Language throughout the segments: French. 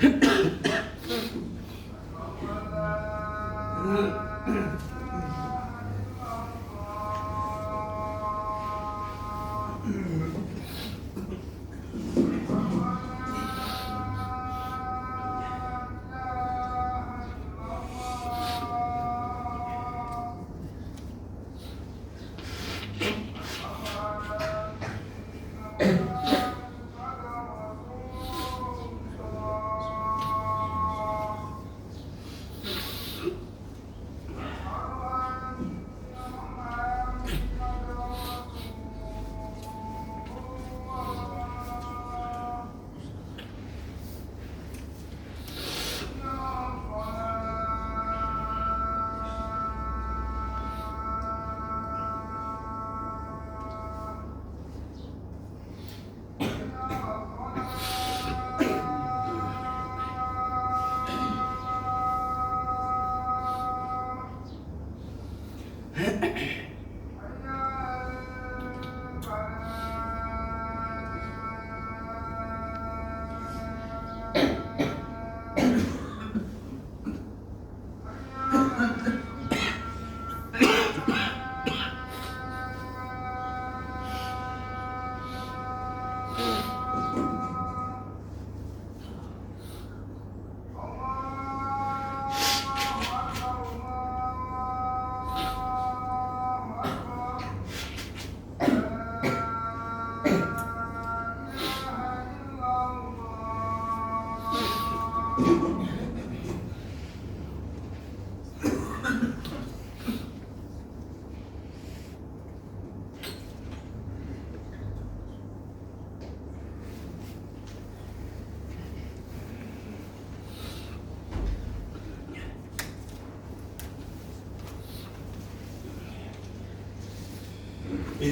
إن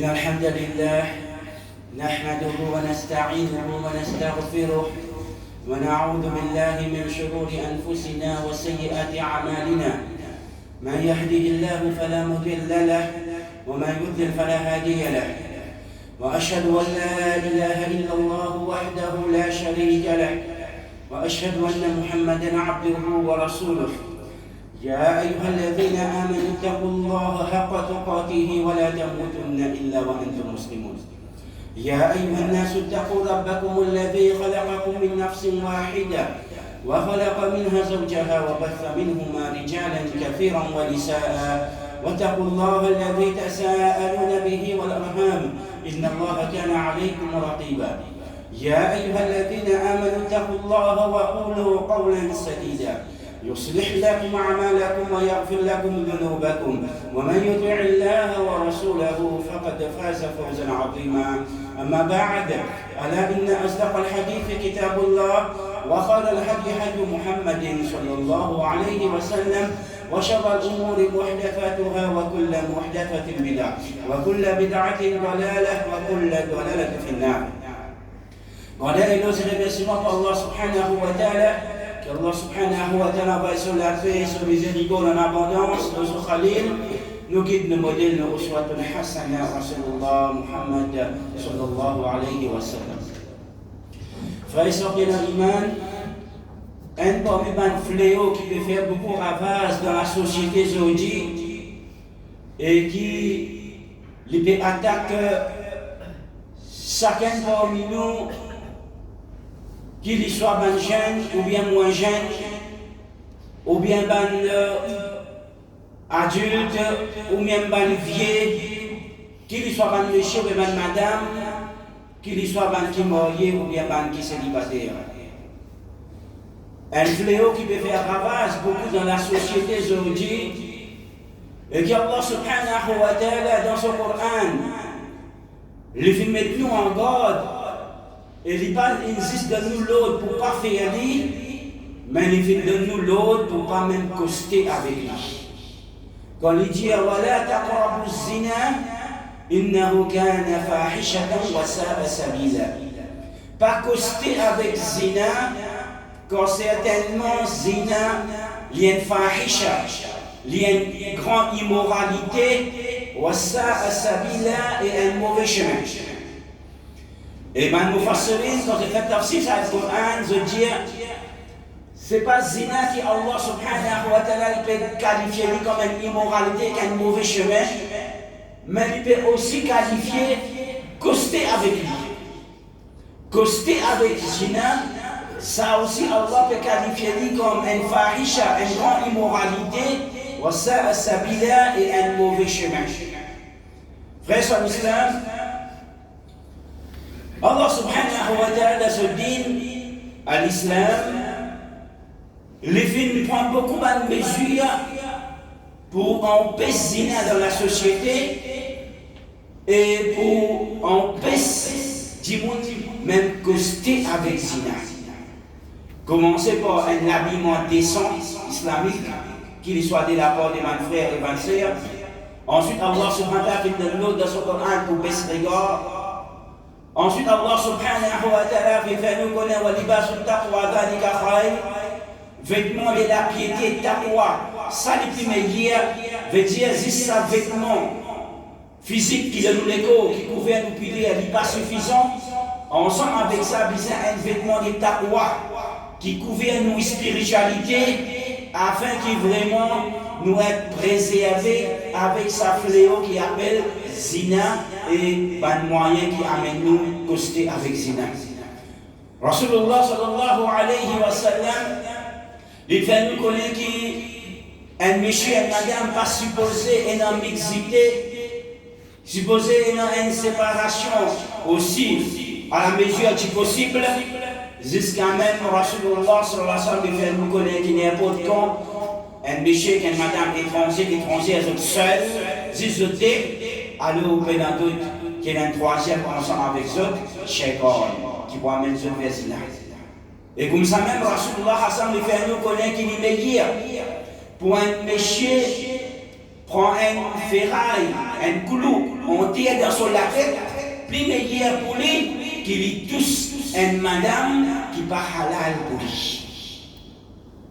الحمد لله نحمده ونستعينه ونستغفره ونعوذ بالله من شرور أنفسنا وسيئات أعمالنا. من يهده الله فلا مضل له ومن يضلل فلا هادي له، وأشهد أن لا إله إلا الله وحده لا شريك له، وأشهد أن محمدا عبده ورسوله. يا أيها الذين آمنوا اتقوا الله حق تقاته ولا تموتن إلا وأنتم مسلمون. يا أيها الناس اتقوا ربكم الذي خلقكم من نفس واحدة وخلق منها زوجها وبث منهما رجالا كثيرا ونساء، واتقوا الله الذي تساءلون به والأرحام إن الله كان عليكم رقيبا. يا أيها الذين آمنوا اتقوا الله وقولوا قولا سديدا يصلح لكم أعمالكم ويغفر لكم ذنوبكم، ومن يطع الله ورسوله فقد فاز فوزا عظيما. أما بعد، ألا إن أصدق الحديث كتاب الله، وخير الهدي هدي محمد صلى الله عليه وسلم، وشر الأمور محدثاتها وكل محدثة بدعة وكل بدعة ضلالة وكل ضلالة في النار. Pada itu saya bersyukur Allah Subhanahu wa taala, que Allah Subhanahu wa taala va sur la paix, sur miséricorde en abondance, notre Khalil, nous guide, nos modèles, nos uswatun hasana, Rasulullah Muhammad sallallahu alayhi wa sallam. Frères et sœurs bien dans l'iman, un parmi les fléaux qui peut faire beaucoup ravage dans la société aujourd'hui et qui peut attaquer chacun parmi nous, qu'il soit ben jeune ou bien moins jeune, ou bien ben adulte, ou bien ben vieux, qu'il soit ben monsieur ou ben madame, qu'il soit ben qui marié ou bien ben qui célibataire. Un fléau qui peut faire ravage beaucoup dans la société aujourd'hui, et que Allah subhanahu wa ta'ala dans son Coran, il fait mettre nous en garde. Et il insiste de nous l'autre pour ne pas faire lui, mais il fait de nous l'autre pour ne pas même coster avec lui. Quand il dit وَلَا تَقْرَبُوا الزِّنَا إِنَّهُ كَانَ فَاحِشَةً وَسَاءَ سَبِيلًا. Pas coster avec zina, quand certainement zina, il y a une fahisha, il y a une grande immoralité, وَسَاءَ سَبِيلًا, et un mauvais chemin. Et ben, nous fassons, quand j'ai fait tafsir sur le Coran, je dis c'est pas zina qui Allah subhanahu wa ta'ala peut qualifier comme une immoralité, qu'un mauvais chemin, mais il peut aussi qualifier coster avec lui. Coster avec zina, ça aussi Allah peut qualifier comme une fahisha, une grande immoralité, wasa sabila et un mauvais chemin. Frères en islam, Allah subhanahu wa ta'ala se dit à l'islam, les films prennent beaucoup de mesures pour empêcher zina dans la société et pour empêcher du monde même coster avec zina. Commencez par un habillement décent islamique, qu'il soit de la part de mes frères et mes sœurs. Ensuite, Allah subhanahu wa ta'ala fait de l'eau dans son Coran pour baisser les regard. Ensuite, Allah subhanahu wa ta'ala fait faire nous connaître wa libasul taqwa dhalika khayr. Vêtements de la piété, taqwa, ça les plus meilleurs, veut dire juste ça vêtements physiques qui nous l'écho, qui couvrent nous piler, elle n'est pas suffisant. Ensemble avec ça, besoin un vêtement de taqwa qui couvre nos spiritualité afin qu'il vraiment nous être préservés avec sa fléau qui appelle zina et un moyen qui amène nous coster avec zina. Rasulullah sallallahu alayhi wa sallam, il fait nous connaître qu'un monsieur et une madame pas supposé une mixité, supposé une séparation aussi à la mesure du possible, jusqu'à même Rasulullah sallallahu alayhi wa sallam, il fait nous connaître qu'il n'y a pas de temps, un monsieur et une madame étrangère sont seuls, zizoutés, alors au pénadot, qui est un troisième ensemble avec eux, shaitan, qui va amener ce vers-là. Et comme ça même, Rasulullah Hassan le fait nous connaître qu'il est meilleur. Pour un monsieur, prend un ferraille, un clou, on tire dans son tête, plus meilleur pour lui qu'il y touche une madame qui n'est pas halal pour lui.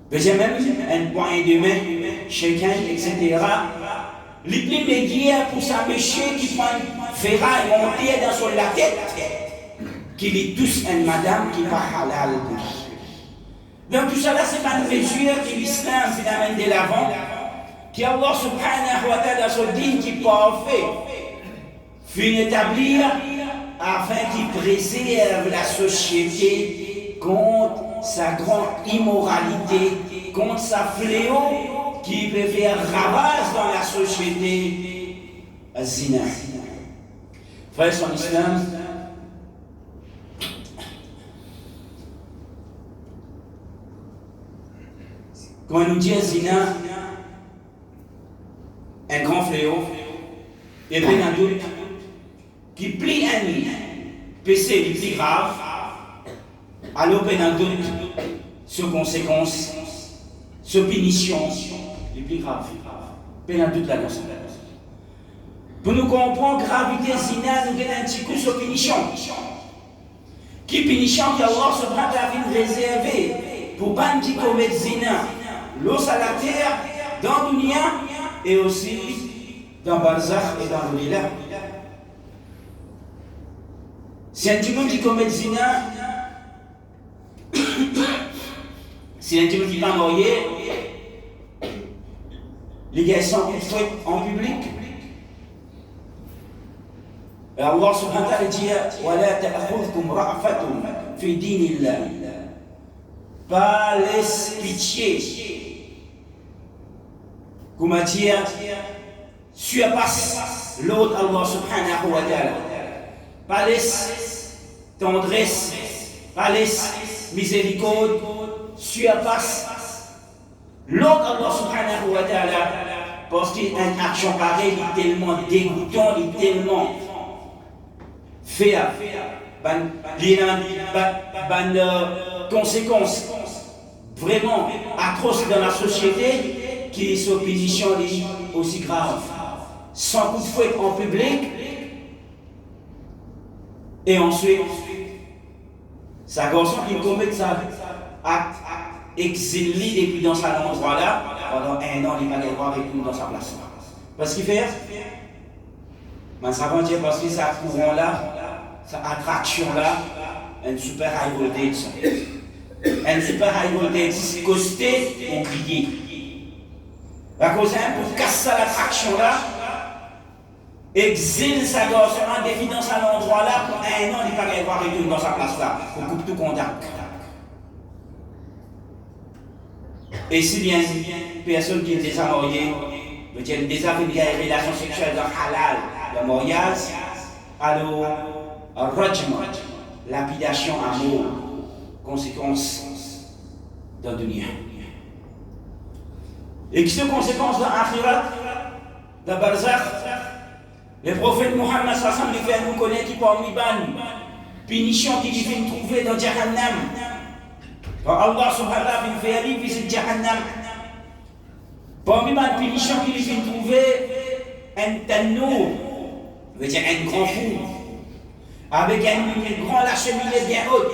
Vous avez même un point de main, chacun, etc. Le plus meilleur pour sa monsieur qui prend un ferraille, on tire dans son tête, qu'il y touche une madame qui n'est pas halal pour lui. Donc tout cela, c'est pas une mesure que l'islam amène de l'avant, qu'Allah subhanahu wa ta'ala se dit qu'il est parfait, fait établir afin qu'il préserve la société contre sa grande immoralité, contre sa fléau qui peut faire ravage dans la société, zina. Frères en islam, quand on nous dit zina, un grand fléau, et puis un doute qui plie un péché les plus grave, alors il y a un doute sur conséquences, sur punition les plus graves. Il y a un doute là-dedans. Pour nous comprendre la gravité zina, nous donnons un petit coup sur punition. Qui punition qu'Allah subhanahu wa ta'ala réservé pour ban qui commettent zina. L'eau à la terre, dans le dunya et aussi dans Barzakh et dans le Lila. Si un monde qui commet zina, si un monde qui va mourir, les gars sont faits en public. Et Allah subhanahu wa ta'ala dit وَلَا تَأْخُذْكُمْ رَأْفَةٌ فِي دِينِ اللَّهِ. Pas laisse pitié. Comment dire, surpasse l'autre Allah subhanahu wa ta'ala. Pas laisse tendresse, pas laisse miséricorde, surpasse l'autre Allah subhanahu wa ta'ala. Parce qu'une action pareille est tellement dégoûtant, il est tellement fait conséquences vraiment atroces dans la société. Qui est sa punition aussi grave, sans coup de fouet en public, et ensuite, sa garçon qui commet ça acte exilé depuis dans cet endroit-là, pendant 1 an, il va aller voir et tout dans sa place. Parce qu'il fait, mais ça va dire parce que ça courant-là, sa attraction-là, une super high voltage, elle ne sait pas à coster ou crier. À cause pour casser l'attraction-là, exile sa garçon, défie dans cet endroit-là, pour un an, il ne va pas retourner dans sa place-là, pour couper tout contact. Et si bien une personne qui est déjà mariée, qui a déjà fait une relation sexuelle dans halal, le mariage, alors, rajma, lapidation à mort, conséquence dans le dunya. Et qui sont conséquences dans l'akhirat, dans Barzakh, le prophète Mohammed sallam lui fait nous connaître qui parmi ban punition qui lui fait trouver dans Jahannam. Quand Allah subhanahu wa ta'ala fait aller visiter Jahannam, parmi ban punition qui lui fait trouver un tannour, veut dire un grand four, avec un grand la cheminée bien haute,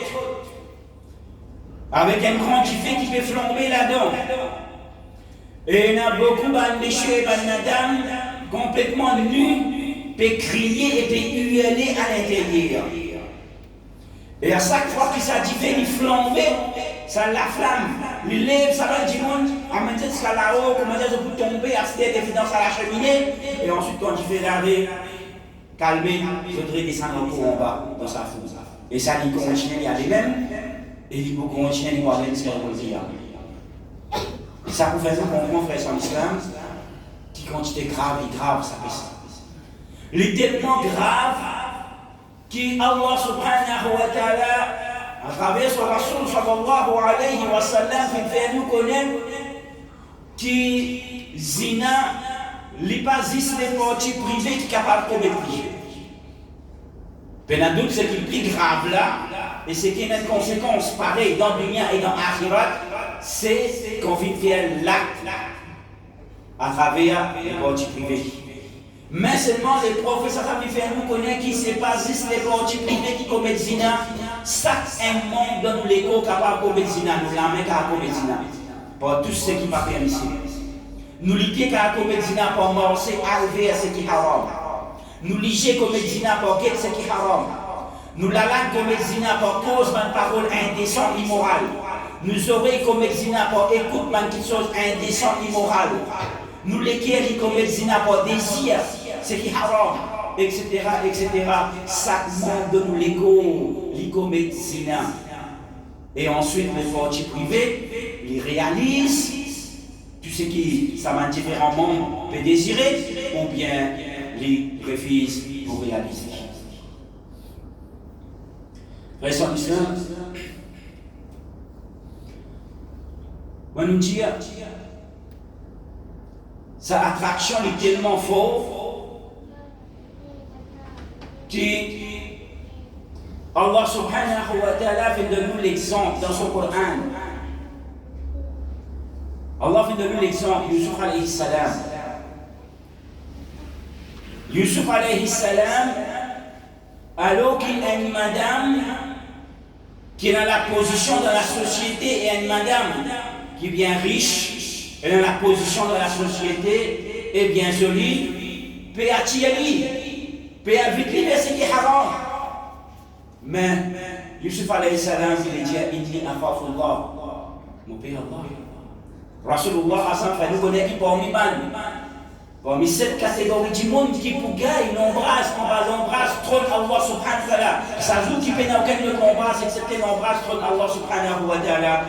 avec un grand qui peut flamber là-dedans. Et il y a beaucoup de déchets et de madame complètement nus, peut crier et peut hurler à l'intérieur. Et à chaque fois qu'il s'agit de flamber, ça la flamme, il lève, ça va du monde, à mettre ça là-haut, comment dire, ça peut tomber, à se faire des finances à la cheminée, et ensuite quand il fait laver, calmer, il faudrait descendre encore en bas dans sa foule. Et ça, il continue à lui-même, et il peut continuer à aller se faire remonter. Ça pour faire comprendre, frère sans l'islam, qui quantité grave et grave, ça fait ça. Il est tellement grave qu'Allah subhanahu wa ta'ala, à travers son Rasoul sallallahu alayhi wa sallam, fait nous connaître que zina, n'est pas juste les parties privées qui sont capables de commettre. Mais la doute, c'est qu'il est plus grave là, et c'est qu'il y a une conséquence pareille dans le dunya et dans l'akhirat, c'est qu'on vient faire l'acte à travers les parties privées. Mais seulement les professeurs nous connaissent qui c'est pas juste les parties privées qui commettent zina, chaque membre dans l'écho capable de commettre zina, nous la main capable de commettre zina, pour tout ce qui n'est pas permis. Nous les pieds capable de commettre zina pour morcer, arriver à ce qui est haram. Nous liger comme zina pour qu'est ce qui est haram. Nous la langue comme zina pour cause de parole indécente, immorale. Nous oreilles comme zina pour écoute de chose indécente, immorale. Nous les cœurs comme zina pour désir, ce qui est haram, etc., etc. Chaque monde de nous l'ego, les comme zina. Et ensuite, les parties privées, ils réalisent tout ce qui, ça m'a différemment peut désirer, ou bien les refusent pour réaliser. Frères et sœurs, on nous dit sa attraction est tellement forte que Allah subhanahu wa ta'ala fait de nous l'exemple dans son Coran. Allah fait de nous l'exemple, Yusuf alayhi salam. Yusuf alayhi salam, alors qu'il a une madame qui est dans la position de la société et une madame qui est bien riche, et dans la position de la société et bien jolie, peut attirer, peut éviter ce qui est haram. Mais Yusuf alayhi salam, il dit Inni akhafullah, mon père Allah. Rasulullah Hassan fait nous connaître qui parmi parmi cette catégorie du monde qui pour gagner, il embrasse trône Allah subhanahu wa ta'ala. Ça joue qui peut n'aucun de l'embrasse, excepté l'embrasse trône Allah subhanahu wa ta'ala.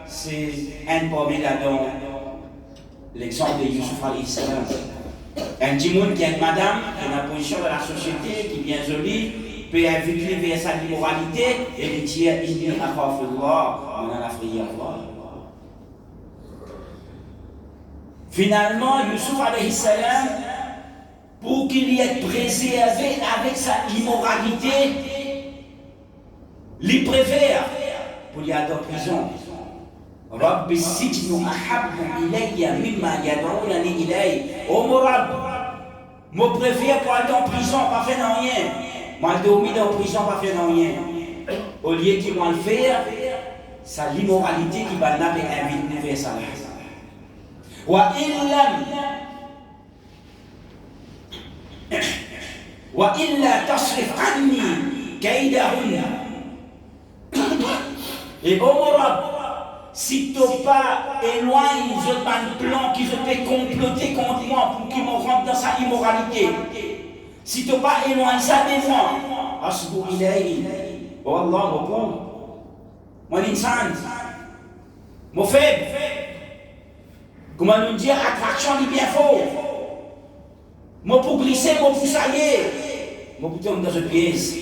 C'est un parmi là-dedans, l'exemple de Yusuf alayhi salam. Un petit monde qui a une madame, qui est dans la position de la société, qui est bien jolie, peut inviter vers sa immoralité et lui dire Inni akhafullah, on a la prière Allah. Finalement, Yusuf alayhi salam, pour qu'il y ait préservé avec sa immoralité, il préfère pour y aller en prison. Rabbi sijnu ahabbu ilayya mimma yad'unani ilayhi. Oh mon Rabb, je préfère pour aller en prison, pas faire rien. Moi, dormir dans la prison, pas faire rien. Au lieu qu'il va le faire, c'est l'immoralité qui va l'inviter vers ça. وإلا تصرف عني كيدهن. Et oh mon Rabb, si tu pas éloigné un plan qui se fait comploter contre moi pour qu'il me rentre dans sa immoralité, si tu pas éloigné ça de moi, asbou ilayhi, oh Allah, mon pauvre, mon insan, mon faible, comment nous dire, attraction est bien fort, mon pour glisser, mon pour sailler, mon pour tomber dans une pièce.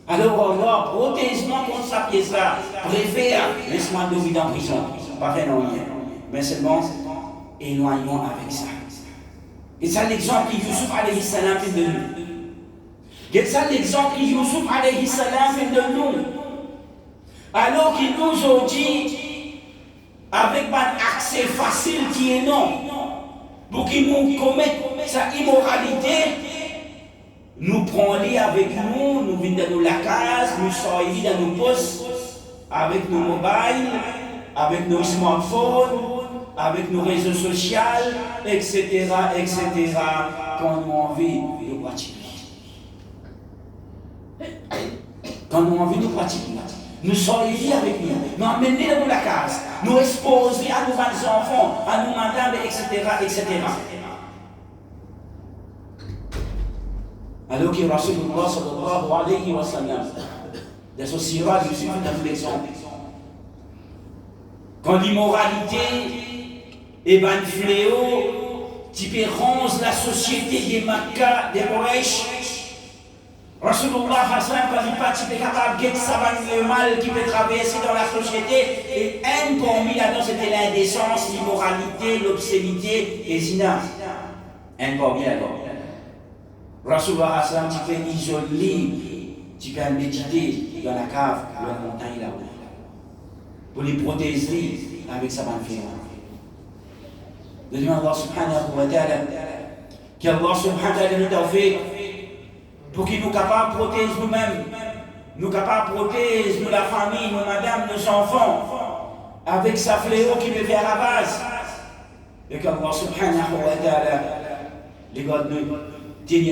Alors Allah, protège-moi contre sa pièce-là, préfère, laisse-moi dormir en prison, pas faire non rien, mais seulement éloignons avec ça. Et ça l'exemple que Youssouf alayhi salam fait de nous. Et ça l'exemple que Youssouf alayhi salam fait de nous. Alors qu'il nous a dit, avec un accès facile qui est non, pour qu'il nous commette sa immoralité, nous prenons-les avec nous, nous venons dans la case, nous sortons dans nos postes, avec nos mobiles, avec nos smartphones, avec nos réseaux sociaux, etc., etc., quand nous avons envie de pratiquer. Quand nous avons envie de pratiquer, nous sortons avec nous, nous amenons dans la case, nous exposons à nos enfants, à nos madames, etc., etc. Alors que Rasulullah sallallahu alayhi wa sallam, dans ce sirah, il suffit d'un exemple. Quand l'immoralité est un fléau qui ronge la société des Makkah, des Quraysh, Rasulullah Hassan, quand il pas capable de savoir le mal qui peut traverser dans la société, et un parmi là-dedans, c'était l'indécence, l'immoralité, l'obscénité et zina. Un parmi là-dedans. Rasulullah Hassan, tu peux isoler, tu peux méditer dans la cave, dans la montagne là-haut, pour les protéger avec sa bonne fille. De Dieu Allah subhanahu wa ta'ala, qu'Allah subhanahu wa ta'ala nous a fait pour qu'il nous capable de protéger nous-mêmes, nous capable de protéger nous, la famille, nos madames, nos enfants, avec sa fléau qui peut faire la base. Et qu'Allah subhanahu wa ta'ala, les gars nous,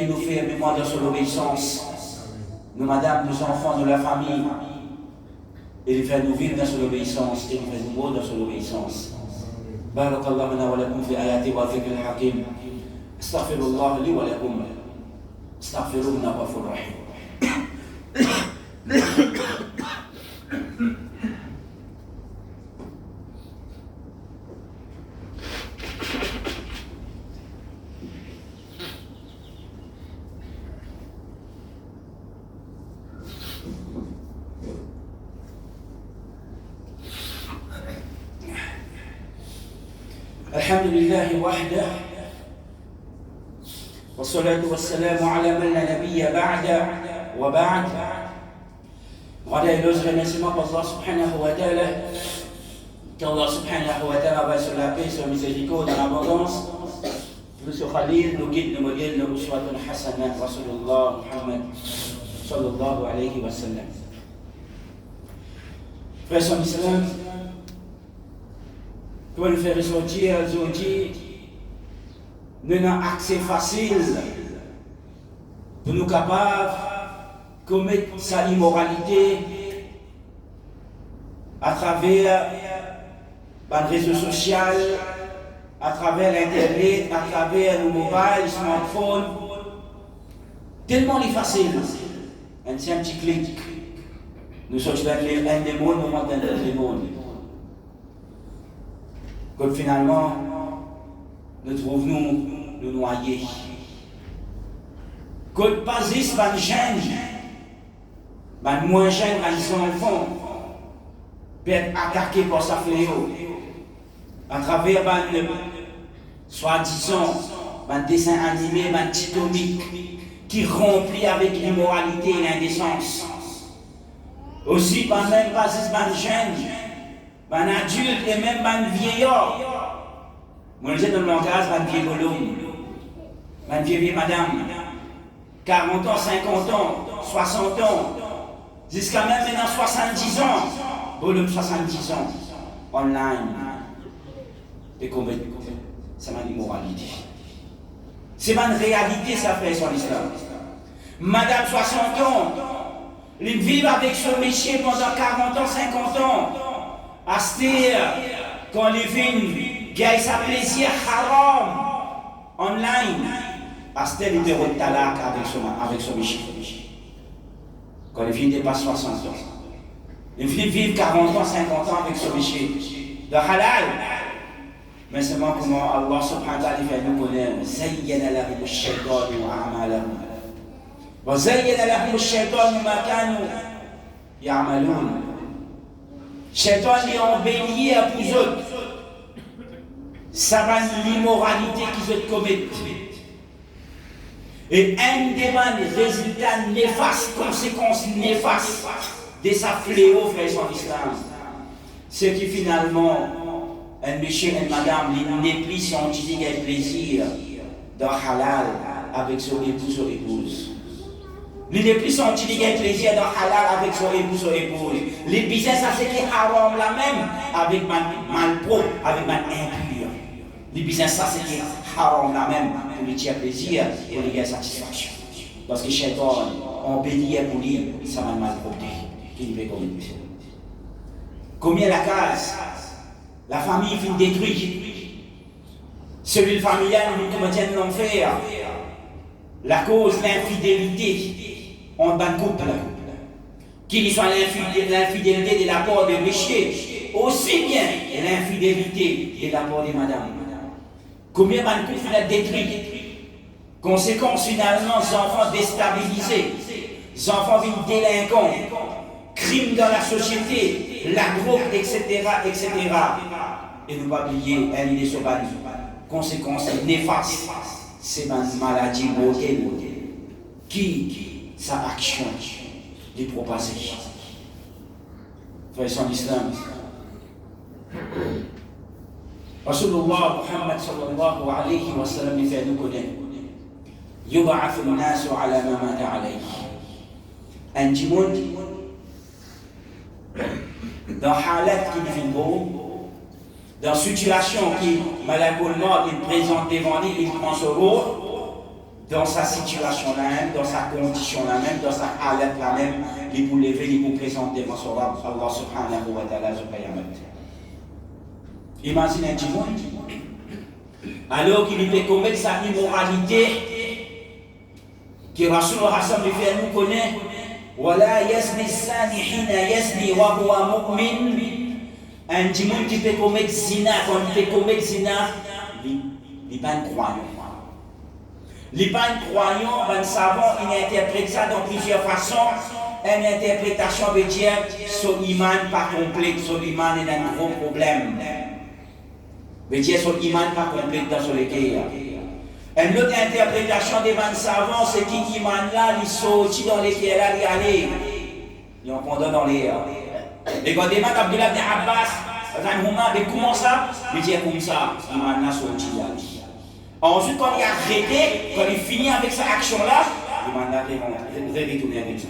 nous faire mémoire de son obéissance, nos madames, nos enfants, nous, la famille, et les faire nous vivre dans son obéissance, et nous faire nous mourir dans son obéissance. بارك الله لنا ولكم في آياته والذكر الحكيم استغفر الله لي ولكم استغفروه إنه غفور رحيم الحمد لله وحده والصلاة والسلام على من لا نبي بعده وبعد. غدا يلوز remerciements pour Allah subhanahu wa ta'ala, qu'Allah subhanahu wa ta'ala va sur la paix, sur la miséricorde, dans l'abondance, nous sur Khalil, nous guide, nous modèle, nous uswatun hasana, Rasulullah Muhammad sallallahu alayhi wa sallam. Frères en islam, comment nous faire ressortir aujourd'hui, nous avons accès facile pour nous capables de commettre sa immoralité à travers les réseaux sociaux, à travers l'internet, à travers nos mobiles, smartphones. Tellement facile. Un petit clic. Nous sommes dans un des mondes, nous sommes dans un monde. Comme finalement, nous trouvons nous noyer. Quand pas juste les jeunes, les moins jeunes, les enfants, peuvent être attaqués par sa fléau. À travers les soi-disant, les dessins animés, les petits comiques, qui remplissent avec l'immoralité et l'indécence. Aussi, même pas juste les jeunes, les adultes et même les vieillards. Moi, je dis dans le langage, les vieux bonhomme, les vieilles madame, 40 ans, 50 ans, 60 ans, jusqu'à même maintenant 70 ans, bonhomme 70 ans, online, et combien c'est une immoralité. C'est une réalité, ça fait sur l'islam. Madame 60 ans, ils vivent avec ce métier pendant 40 ans, 50 ans, Acheter, quand les films, gagnent sa plaisir haram, online, acheter les terreaux de talak avec son méchant. Quand les filles dépassent 60 ans. Les filles vivent 40 ans, 50 ans avec ce péché. De halal. Mais seulement comment Allah subhanahu wa ta'ala fait nous connaître. Zayyana lahum ash-shaytanu a'malahum. Wa zayyana lahum ash-shaytanu ma kanu ya'malun. Shaitan lui embellit à vous autres. Ça va l'immoralité qu'ils ont commettent. Et un des résultats néfastes, conséquences néfastes de sa fléau, frère son islam, c'est que finalement, un monsieur et une madame, ils n'est plus senti un plaisir dans halal avec son époux ou épouse. Il n'est plus senti un plaisir dans halal avec son époux ou épouse. Les business, ça c'est qui haram la même, avec mal propre, avec mal impur. Les business, ça c'est qui haram la même, pour lui tirer plaisir, pour lui gagner satisfaction. Parce que Shaitan, on bénit pour lui, ça va mal propre. Combien la case, la famille finit détruite, celui familial nous maintient l'enfer, la cause l'infidélité en bas de couple, qu'il soit l'infidélité de la part des péchés, aussi bien l'infidélité de la part des madames. Combien de couple finit détruit, conséquence finalement, les enfants déstabilisés, les enfants viennent délinquants, crimes dans la société, la drogue, etc., etc. Et ne pas oublier, un idée sur la conséquence néfaste, c'est une maladie mortelle qui, sa action, est propagée. Frère son islam. Rasulullah Muhammad sallallahu alayhi wa sallam fait nous connaître. يبعث الناس على ما مات عليه. Un dimanche, dans halat qui devient beau, dans situation qui, malheureusement, il présente devant lui, il prend son rôle, dans sa situation la même, dans sa condition la même, dans sa halat la même, il vous lever, il vous présente devant son rôle, Allah subhanahu wa ta'ala, imagine un dimanche, alors qu'il peut commettre sa immoralité, que Rasulullah Hassan lui fait nous connaître. ولا يزني الزاني حين يزني وهو مؤمن. Un dimanche qui peut commettre zina, quand il peut commettre zina, il n'est pas un croyant. Il n'est pas un croyant, un savant, il interprète ça dans plusieurs façons. Une interprétation veut dire son iman pas complet, son iman est un gros problème. Veut dire son iman pas complet dans son équilibre. Une autre interprétation des man savants, c'est qu'il iman là, il sortit dans les pieds là, il allait. Il en condamne dans les airs. Et quand des man Abdullah ibn Abbas, mais comment ça? Il dit comme ça, iman là sorti là. Ensuite, quand il a arrêté, quand il finit avec cette action là, iman là retourner avec ça.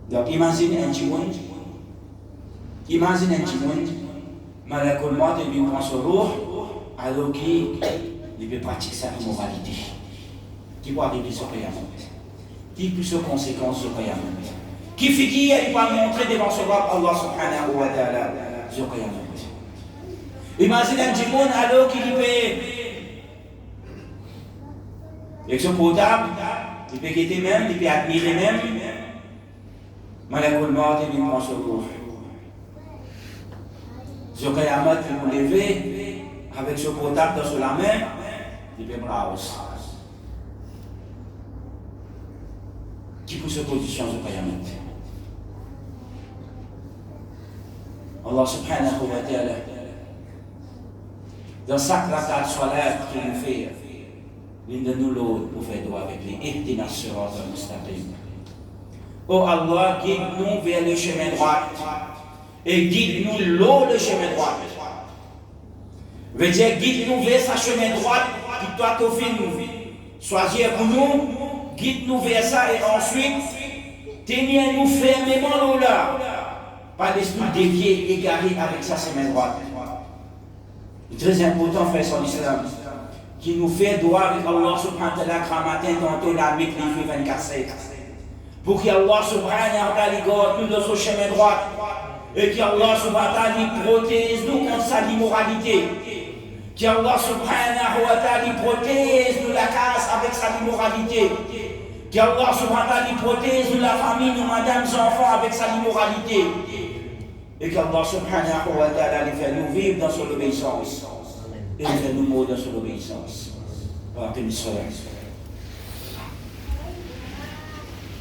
Donc imagine un petit monde, malheureusement, il lui prend son roue. Alors qu'il peut pratiquer sa immoralité, qui va arriver sur le Qiyamah, qui peut se conséquences sur le Qiyamah, qui fait qu'il va montrer devant son Rab Allah subhanahu wa ta'ala sur le Qiyamah. Imagine un petit monde alors qu'il peut, avec son portable, il peut quitter même, il peut admirer même, malheureusement, il lui prend son roue. Sur le Qiyamah, il peut vous lever. Avec ce portable dans la main, il peut browse. Qui peut se position sur le Qiyamah? Allah subhanahu wa ta'ala, dans chaque rakat salat qu'il nous fait, l'une de nous l'autre pour faire droit avec lui. Ihdina as-sirat al-mustaqim. Oh Allah, guide-nous vers le chemin droit et guide-nous le chemin droit. Veut dire, guide-nous vers sa chemin droit qui doit t'offrir nous. Choisir pour nous, guide-nous vers ça et ensuite, tenez-nous fermement là. Pas d'esprit dévié, égaré avec sa chemin droite. C'est très important, frère son islam, qui nous fait droit avec Allah subhanahu wa ta'ala matin tantôt la 24/7. pour qu'Allah subhanahu wa ta'ala garde nous dans son chemin droit et qu'Allah subhanahu wa ta'ala protège nous contre sa immoralité. Qu'Allah subhanahu wa ta'ala protège nous la casse avec sa immoralité. Qu'Allah subhanahu wa ta'ala protège nous la famille, nous madame, enfants avec sa immoralité. Et qu'Allah subhanahu wa ta'ala fait nous vivre dans son obéissance. Et fait nous mourir dans son obéissance. Par